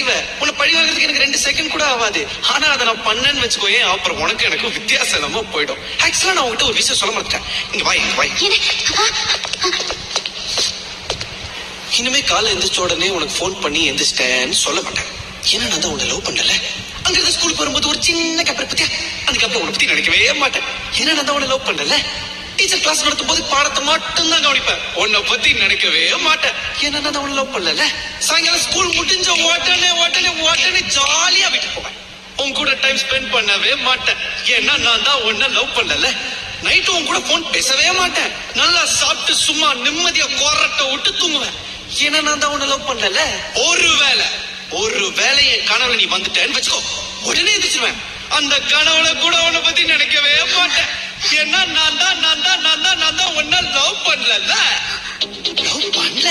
செய்வேன். உன்னை பழி வாங்குறதுக்கு எனக்கு 2 செகண்ட் கூட ஆகாது. ஆனா அதை நான் பண்ணேன்னு வச்சுக்கோயே, அப்புறம் உனக்கு எனக்கு வித்தியாசம் இல்லாம போயிடும். ஆக்சுவலா நான் உங்ககிட்ட ஒரு விஷயம் சொல்ல மாட்டேன். இங்க வாய். இனிமே காலை எந்திரிச்ச உடனே உனக்கு போன் பண்ணி எந்திரிச்சிட்டேன்னு சொல்ல மாட்டேன். ஏன்னா நான் தான் உன்னை லவ் பண்ணல. அங்க இருந்து ஸ்கூலுக்கு வரும்போது ஒரு சின்ன கப்பரை பத்தியா, அதுக்கப்புறம் உன்னை பத்தி நினைக்கவே மாட்டேன். ஏன்னா நான் தான் உன்னை லவ் பண்ணல. டீச்சர் கிளாஸ் நடத்தும் போது பாடத்தை மட்டும் தான் கவனிப்பேன். உன்னை பத்தி நினைக்கவே மாட்டேன். ஏன்னா நான் தான் உன்னை லவ் பண்ணல. சாயங்காலம் ஸ்கூல் முடிஞ்ச உடனே ஜாலியா வீட்டுக்கு போவேன். உன் கூட டைம் ஸ்பெண்ட் பண்ணவே மாட்டேன். ஏன்னா நான் தான் உன்னை லவ் பண்ணல. நைட்டு உன் கூட போன் பேசவே மாட்டேன். நல்லா சாப்பிட்டு சும்மா நிம்மதியா கொரட்டை விட்டு தூங்குவேன். ஏன்னா நான் தான் உன்னை லவ் பண்ணல. ஒரு வேலை என் கனவுல நீ வந்துட்டேன்னு வச்சுக்கோ, உடனே எந்திரிச்சிருவேன். அந்த கனவுல கூட உன்னை பத்தி நினைக்கவே மாட்டேன். ஏன்னா நான் தான் உன்னை லவ் பண்ணல. லவ் பண்ணல.